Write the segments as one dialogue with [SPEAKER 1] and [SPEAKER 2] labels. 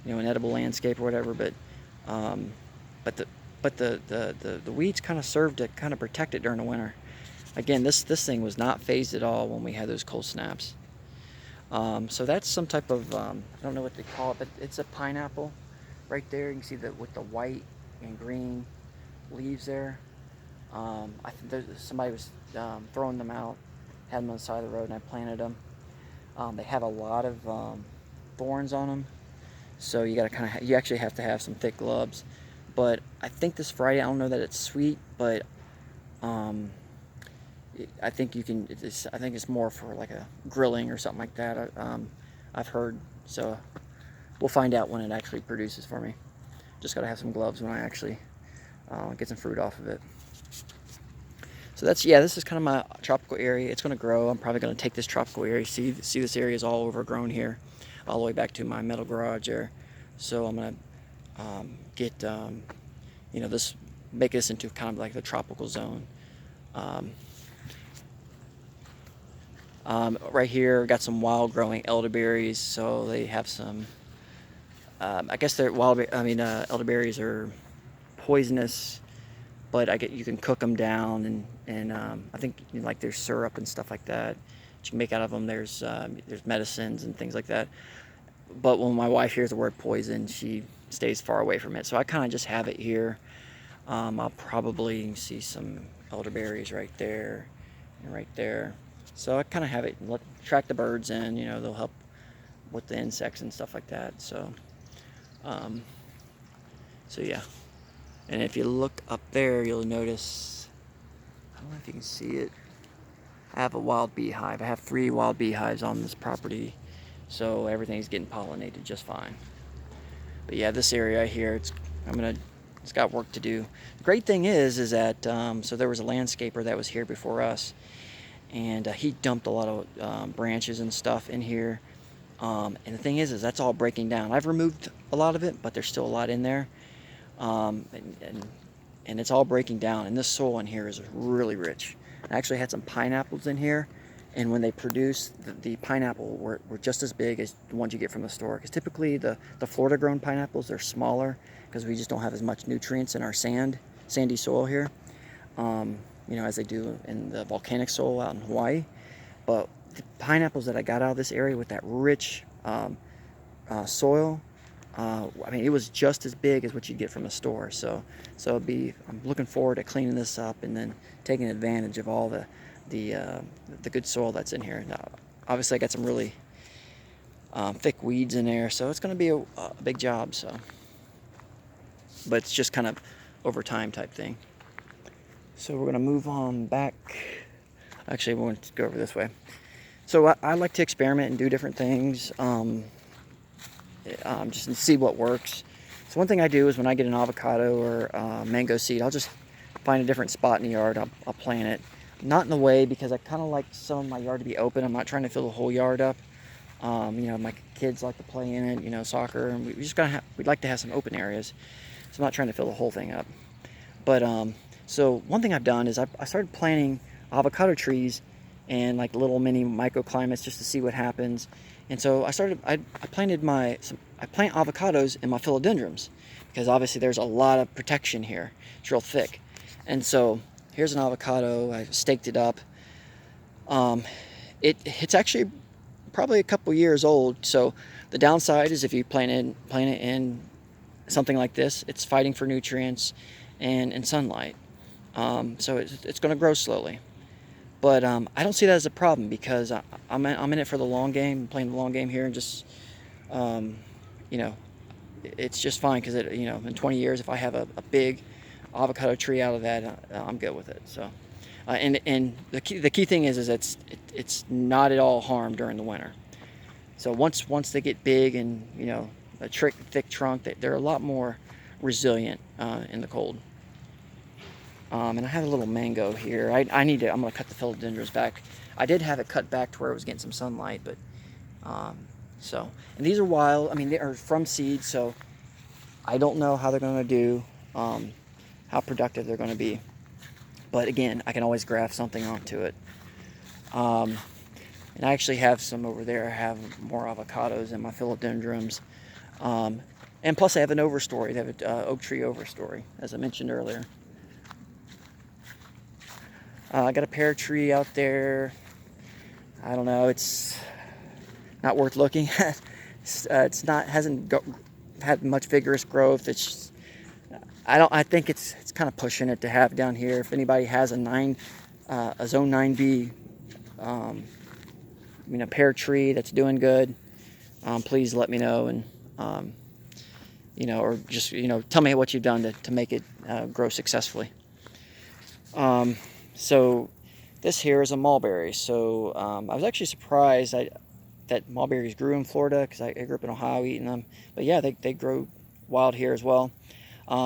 [SPEAKER 1] an edible landscape or whatever. Um, but the weeds kind of serve to kind of protect it during the winter. Again, this thing was not phased at all when we had those cold snaps. So that's some type of I don't know what they call it, but it's a pineapple right there. You can see that with the white and green leaves there. I think somebody was throwing them out, had them on the side of the road, and I planted them. They have a lot of thorns on them, so you gotta you actually have to have some thick gloves. But I think this Friday, I don't know that it's sweet, but um, I think you can. I think it's more for like a grilling or something like that. I've heard. So we'll find out when it actually produces for me. Just gotta have some gloves when I actually get some fruit off of it. So that's, yeah, this is kind of my tropical area. It's going to grow. I'm probably going to take this tropical area. See this area is all overgrown here, all the way back to my metal garage there. So I'm going to get this, make this into kind of like the tropical zone. Um, right here, got some wild growing elderberries. So they have some. I guess they're elderberries are poisonous, but you can cook them down, and I think like there's syrup and stuff like that you can make out of them. There's medicines and things like that. But when my wife hears the word poison, she stays far away from it. So I kind of just have it here. I'll probably see some elderberries right there and right there. So I kind of have it, attract the birds in. They'll help with the insects and stuff like that. Um, so yeah. And if you look up there, you'll notice, I don't know if you can see it, I have a wild beehive. I have 3 wild beehives on this property, so everything's getting pollinated just fine. But yeah, this area here, it's got work to do. The great thing is that, so there was a landscaper that was here before us, and he dumped a lot of branches and stuff in here. And the thing is that's all breaking down. I've removed a lot of it, but there's still a lot in there. Um, and, and, and it's all breaking down, and this soil in here is really rich. I actually had some pineapples in here, and when they produced, the pineapple were just as big as the ones you get from the store, because typically the Florida grown pineapples, they're smaller because we just don't have as much nutrients in our sandy soil here, as they do in the volcanic soil out in Hawaii. But the pineapples that I got out of this area with that rich soil, it was just as big as what you get from the store. So I'm looking forward to cleaning this up and then taking advantage of all the good soil that's in here. Now, obviously, I got some really thick weeds in there, so it's going to be a big job. But it's just kind of over time type thing. So we're going to move on back. Actually, we want to go over this way. So I like to experiment and do different things. Just to see what works. So one thing I do is when I get an avocado or mango seed, I'll just find a different spot in the yard. I'll plant it. Not in the way, because I kind of like some of my yard to be open. I'm not trying to fill the whole yard up. My kids like to play in it, soccer, and we'd like to have some open areas. So I'm not trying to fill the whole thing up. But so one thing I've done is I started planting avocado trees and like little mini microclimates just to see what happens. And so I plant avocados in my philodendrons, because obviously there's a lot of protection here. It's real thick. And so here's an avocado. I staked it up. It's actually probably a couple years old. So the downside is if you plant it in something like this, it's fighting for nutrients and sunlight. So it's going to grow slowly. But I don't see that as a problem, because I'm in it for the long game, playing the long game here, and just, it's just fine, because in 20 years, if I have a big avocado tree out of that, I'm good with it. So, and the key thing is it's not at all harmed during the winter. So once they get big and a thick trunk, they're a lot more resilient in the cold. And I have a little mango here. I'm going to cut the philodendrons back. I did have it cut back to where it was getting some sunlight, but, and these are wild. They are from seed, so I don't know how they're going to do, how productive they're going to be. But again, I can always graft something onto it. And I actually have some over there. I have more avocados in my philodendrons. And plus they have an overstory. They have an oak tree overstory, as I mentioned earlier. I got a pear tree out there. I don't know, it's not worth looking at. It's not, hasn't had much vigorous growth. It's, I think it's kind of pushing it to have down here. If anybody has a zone 9B, a pear tree that's doing good, please let me know, and or just tell me what you've done to make it grow successfully. So this here is a mulberry. So I was actually surprised that mulberries grew in Florida, because I grew up in Ohio eating them. But yeah, they grow wild here as well.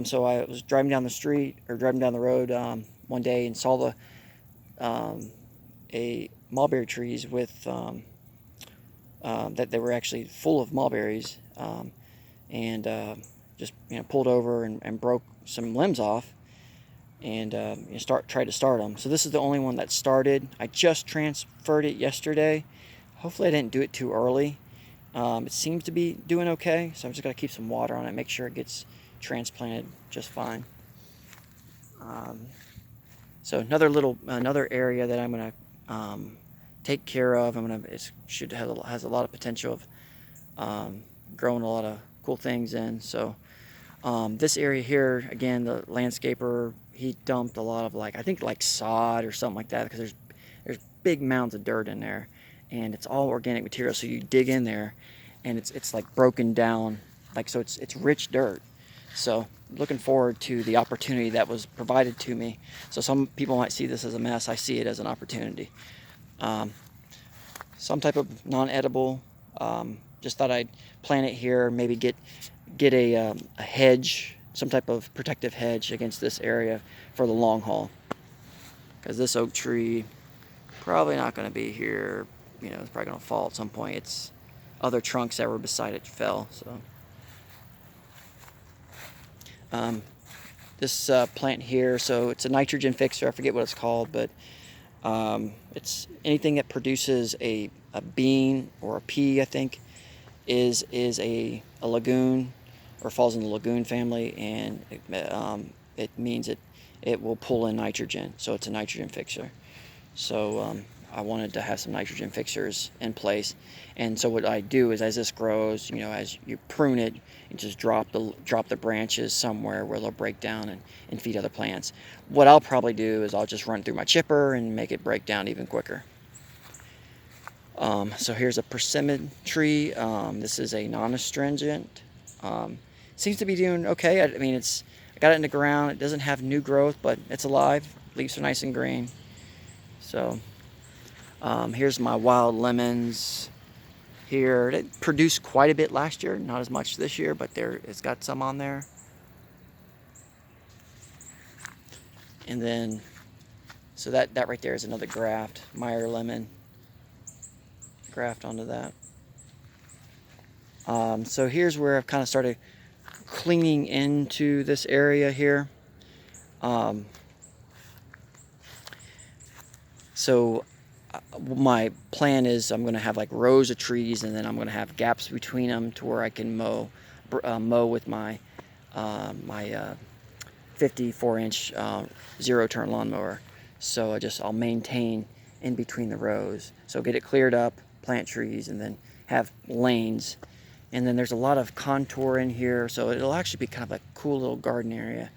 [SPEAKER 1] So I was driving down the road one day and saw a mulberry trees with that they were actually full of mulberries, and just pulled over and broke some limbs off, and tried to start them. So this is the only one that started. I just transferred it yesterday. Hopefully I didn't do it too early. It seems to be doing okay, so I'm just going to keep some water on it, make sure it gets transplanted just fine. So another area that I'm going to take care of. It has a lot of potential of growing a lot of cool things in. So this area here, again, the landscaper, he dumped a lot of I think sod or something like that, because there's big mounds of dirt in there, and it's all organic material. So you dig in there, and it's like broken down, so it's rich dirt. So looking forward to the opportunity that was provided to me. So some people might see this as a mess. I see it as an opportunity. Some type of non-edible. Just thought I'd plant it here, maybe get a hedge, some type of protective hedge against this area for the long haul, because this oak tree probably not going to be here. It's probably going to fall at some point. It's other trunks that were beside it fell. So this plant here, so it's a nitrogen fixer. I forget what it's called, but it's anything that produces a bean or a pea, I think, is a lagoon, or falls in the lagoon family, and it means it will pull in nitrogen. So it's a nitrogen fixer. So I wanted to have some nitrogen fixers in place, and so what I do is, as this grows, as you prune it, you just drop the branches somewhere where they'll break down and feed other plants. What I'll probably do is I'll just run it through my chipper and make it break down even quicker. So here's a persimmon tree. This is a non-astringent. Seems to be doing okay. I got it in the ground. It doesn't have new growth, but it's alive. Leaves are nice and green. So here's my wild lemons here. It produced quite a bit last year, not as much this year, but it's got some on there. And then, so that right there is another graft, Meyer lemon graft onto that. So here's where I've kind of started cleaning into this area here. So my plan is I'm going to have rows of trees, and then I'm going to have gaps between them to where I can mow with my 54-inch zero-turn lawnmower. So I'll maintain in between the rows. So get it cleared up, plant trees, and then have lanes. And then there's a lot of contour in here, so it'll actually be kind of a cool little garden area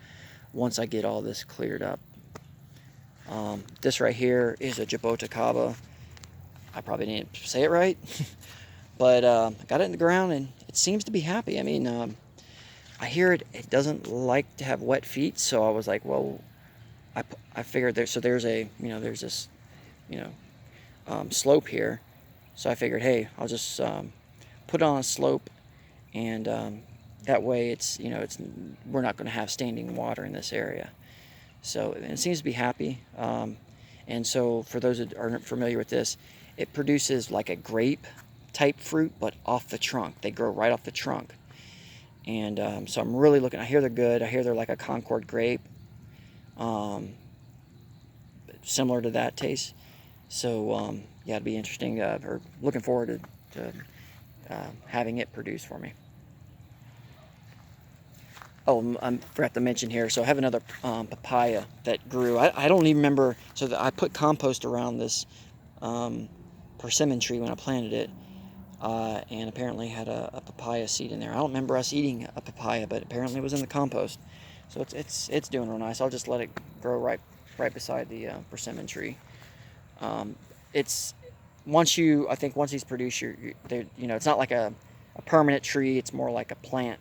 [SPEAKER 1] once I get all this cleared up. This right here is a jaboticaba. I probably didn't say it right, but I got it in the ground, and it seems to be happy. I hear it doesn't like to have wet feet, so I was like, well, I figured there's this slope here, so I figured, hey, I'll just put it on a slope, and that way we're not going to have standing water in this area. So it seems to be happy. And so for those that aren't familiar with this, it produces like a grape type fruit, but off the trunk. They grow right off the trunk. And so I'm really looking. I hear they're good. I hear they're like a Concord grape, similar to that taste. So yeah, it'd be interesting. Or looking forward to having it produce for me. Oh, I forgot to mention here. So I have another papaya that grew. I don't even remember. So I put compost around this um, persimmon tree when I planted it, and apparently had a papaya seed in there. I don't remember us eating a papaya, but apparently it was in the compost. So it's doing real nice. I'll just let it grow right beside the persimmon tree. Um, it's I think once these produce, it's not like a permanent tree. It's more like a plant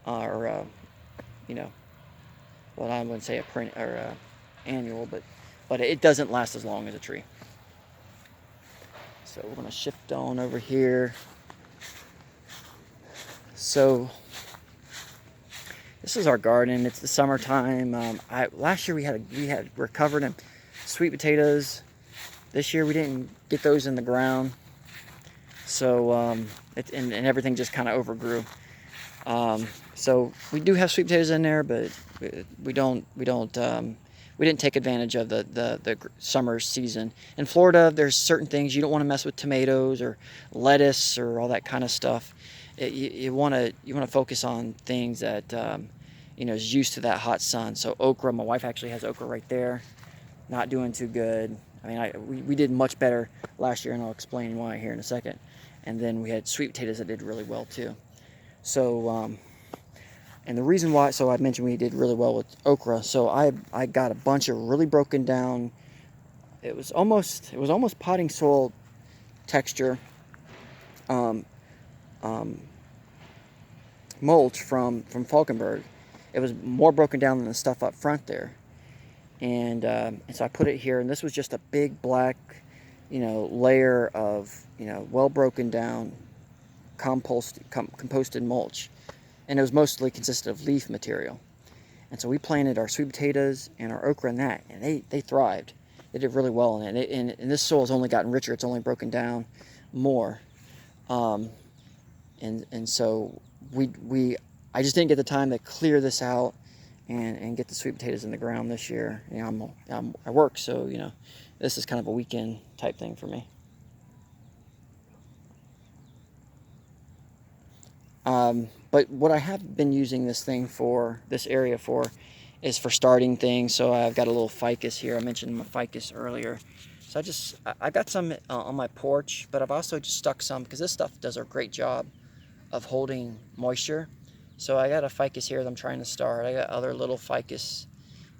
[SPEAKER 1] or you know, well, I wouldn't say a print or annual, but it doesn't last as long as a tree. So we're gonna shift on over here. So this is our garden. It's the summertime. Last year we're covered in sweet potatoes. This year we didn't get those in the ground, so and everything just kind of overgrew. So we do have sweet potatoes in there, but we didn't take advantage of the summer season. In Florida, there's certain things you don't want to mess with: tomatoes or lettuce or all that kind of stuff. You want to focus on things that is used to that hot sun. So okra, my wife actually has okra right there, not doing too good. I mean, we did much better last year, and I'll explain why here in a second. And then we had sweet potatoes that did really well too. So, and the reason why, so I mentioned we did really well with okra. So I got a bunch of really broken down. It was almost potting soil texture um, um, mulch from Falkenberg. It was more broken down than the stuff up front there. And so I put it here, and this was just a big black, layer of, well broken down composted mulch, and it was mostly consisted of leaf material. And so we planted our sweet potatoes and our okra in that, and they thrived. They did really well in it. And this soil has only gotten richer. It's only broken down more. And so I just didn't get the time to clear this out and get the sweet potatoes in the ground this year. I work, so this is kind of a weekend type thing for me. But what I have been using this area for is for starting things. So I've got a little ficus here. I mentioned my ficus earlier. So I got some on my porch, but I've also just stuck some because this stuff does a great job of holding moisture. So I got a ficus here that I'm trying to start. I got other little ficus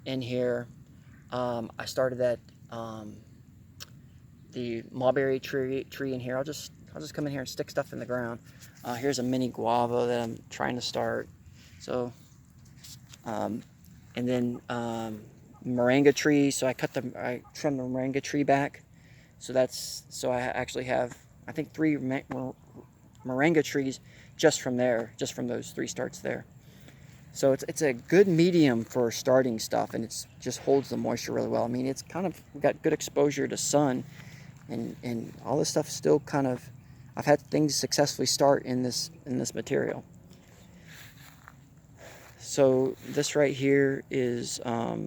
[SPEAKER 1] in here. I started the mulberry tree in here. I'll just come in here and stick stuff in the ground. Here's a mini guava that I'm trying to start. So, and then moringa tree. So I trimmed the moringa tree back. So I actually have, I think, 3 moringa trees just from those 3 starts there. So it's a good medium for starting stuff, and it's just holds the moisture really well. I mean, it's kind of got good exposure to sun, and all this stuff still kind of, I've had things successfully start in this material. So this right here is a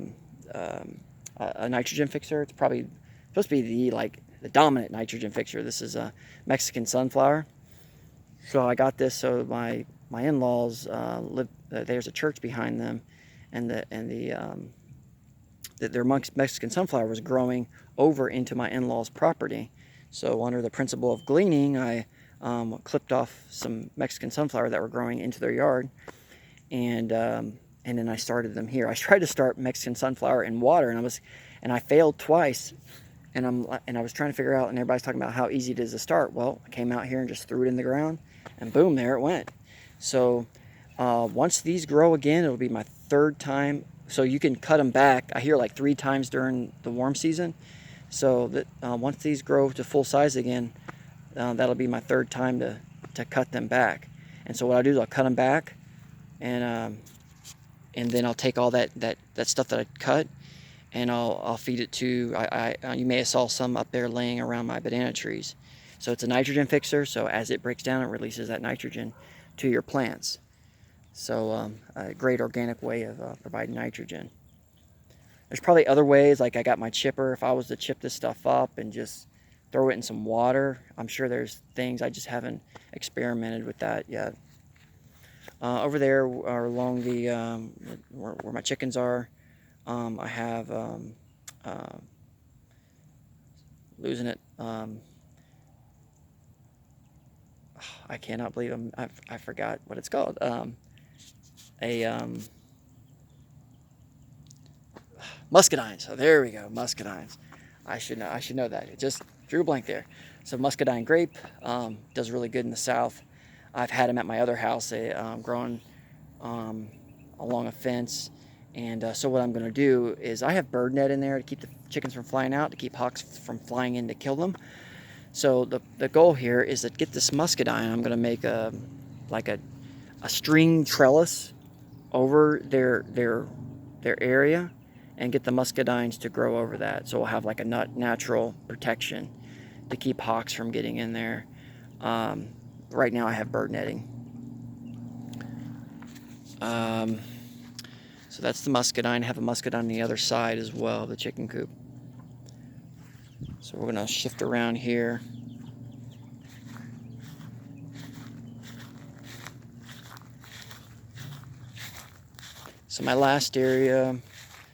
[SPEAKER 1] nitrogen fixer. It's probably supposed to be the dominant nitrogen fixer. This is a Mexican sunflower. So I got this. So my in-laws live. There's a church behind them, and their Mexican sunflower was growing over into my in-laws' property. So under the principle of gleaning, I clipped off some Mexican sunflower that were growing into their yard, and then I started them here. I tried to start Mexican sunflower in water, and I failed twice. And I was trying to figure out, and everybody's talking about how easy it is to start. Well, I came out here and just threw it in the ground, and boom, there it went. So once these grow again, it'll be my 3rd time. So you can cut them back, I hear, like 3 times during the warm season. So that once these grow to full size again, that'll be my 3rd time to cut them back. And so what I'll do is I'll cut them back, and then I'll take all that stuff that I cut, and I'll feed it to, you may have saw some up there laying around my banana trees. So it's a nitrogen fixer, so as it breaks down, it releases that nitrogen to your plants. So a great organic way of providing nitrogen. There's probably other ways, like I got my chipper. If I was to chip this stuff up and just throw it in some water, I'm sure there's things, I just haven't experimented with that yet. Over there are along the where my chickens are. I have losing it. I cannot believe I forgot what it's called. A muscadine. So there we go, muscadines. I should know. I should know that. It just drew a blank there. So muscadine grape does really good in the south. I've had them at my other house. They growing along a fence. And so what I'm going to do is I have bird net in there to keep the chickens from flying out, to keep hawks from flying in to kill them. So the goal here is to get this muscadine. I'm going to make a string trellis over their area and get the muscadines to grow over that. So we'll have like a natural protection to keep hawks from getting in there. Right now I have bird netting. So that's the muscadine. I have a muscadine on the other side as well, the chicken coop. So we're gonna shift around here. So my last area,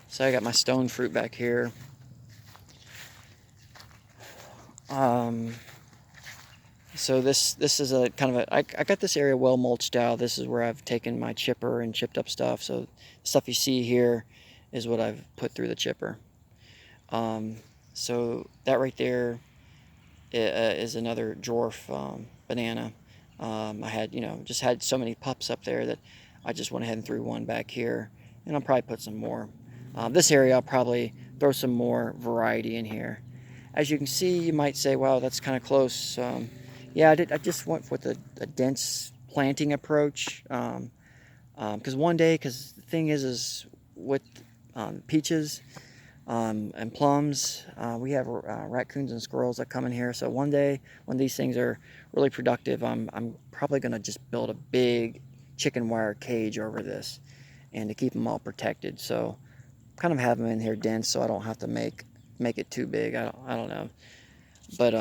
[SPEAKER 1] so I got my stone fruit back here. So this is a kind of a, I got this area well mulched out. This is where I've taken my chipper and chipped up stuff. So the stuff you see here is what I've put through the chipper. So that right there is another dwarf banana. I had, just had so many pups up there that I just went ahead and threw one back here, and I'll probably put some more. This area I'll probably throw some more variety in here. As you can see, you might say, wow, that's kind of close. Yeah, I just went with a dense planting approach. Because the thing is with peaches and plums, we have raccoons and squirrels that come in here. So one day when these things are really productive, I'm probably going to just build a big chicken wire cage over this, and to keep them all protected. So kind of have them in here dense, so I don't have to make it too big. I don't know, but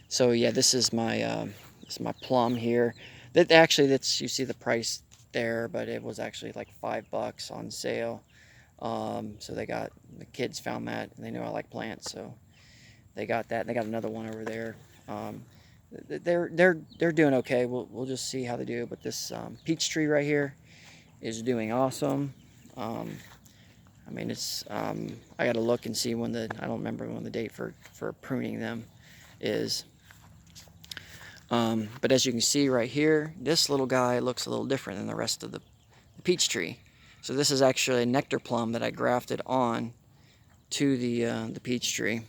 [SPEAKER 1] so yeah, this is my plum here. That's you see the price there, but it was actually like $5 on sale. So the kids found that, and they know I like plants, so they got that. They got another one over there. They're doing okay. We'll just see how they do. But this peach tree right here is doing awesome. I mean, it's I got to look and see when I don't remember when the date for pruning them is. But as you can see right here, this little guy looks a little different than the rest of the peach tree. So this is actually a nectar plum that I grafted on to the peach tree.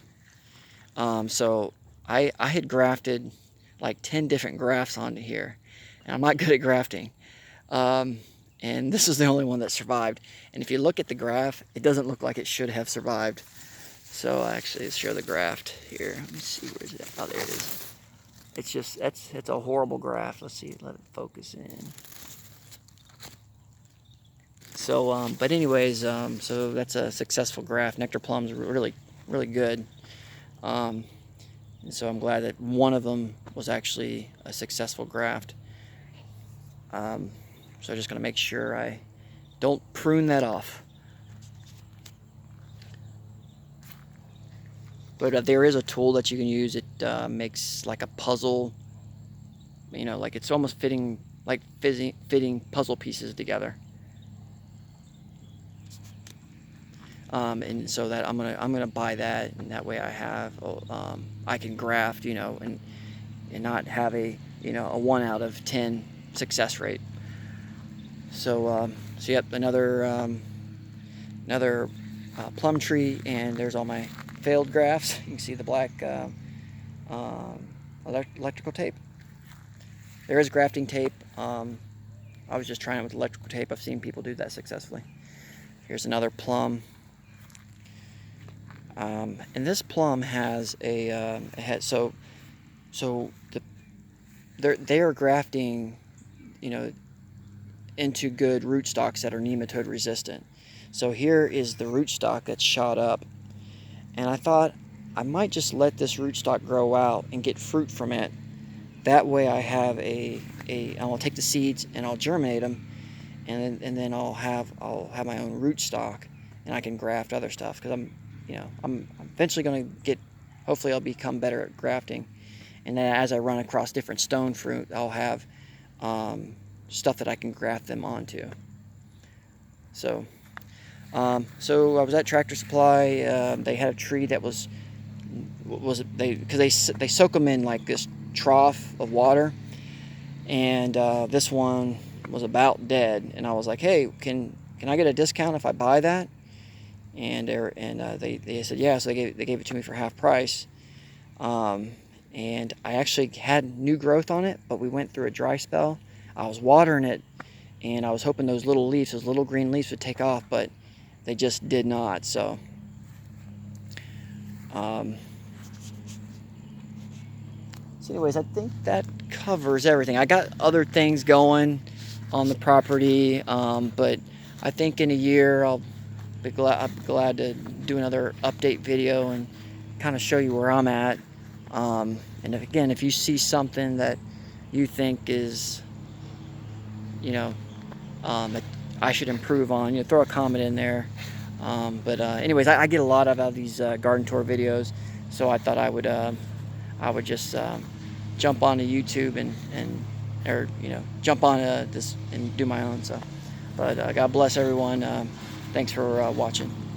[SPEAKER 1] So I had grafted like 10 different grafts onto here, and I'm not good at grafting. And this is the only one that survived. And if you look at the graft, it doesn't look like it should have survived. So I actually show the graft here. Let me see, where is it? Oh, there it is. It's just, it's a horrible graft. Let's see, let it focus in. So, but anyways, so that's a successful graft. Nectar plums are really, really good. And so I'm glad that one of them was actually a successful graft. So I'm just going to make sure I don't prune that off. But there is a tool that you can use. It makes like a puzzle, like it's almost fitting puzzle pieces together. And so that I'm gonna buy that, and that way I can graft, and not have a 1 out of 10 success rate. So yep, another plum tree, and there's all my failed grafts. You can see the black electrical tape. There is grafting tape. I was just trying it with electrical tape. I've seen people do that successfully. Here's another plum. And this plum has a they are grafting, into good rootstocks that are nematode resistant. So here is the rootstock that's shot up, and I thought I might just let this rootstock grow out and get fruit from it. That way I have a I'll take the seeds and I'll germinate them, and then I'll have my own root stock, and I can graft other stuff, because I'm eventually going to get, hopefully I'll become better at grafting, and then as I run across different stone fruit, I'll have stuff that I can graft them onto. So so I was at Tractor Supply. They had a tree that was because they soak them in like this trough of water, and this one was about dead, and I was like, hey, can I get a discount if I buy that? And they said yeah, so they gave it to me for half price. And I actually had new growth on it, but we went through a dry spell. I was watering it, and I was hoping those little leaves, those little green leaves, would take off, but they just did not. So anyways, I think that covers everything. I got other things going on the property, but I think in a year I'll be glad to do another update video and kind of show you where I'm at. And again, if you see something that you think is, that I should improve on, throw a comment in there. But anyways, I get a lot out of these garden tour videos, so I thought I would just jump onto YouTube or jump on this and do my own. So, but God bless everyone. Thanks for watching.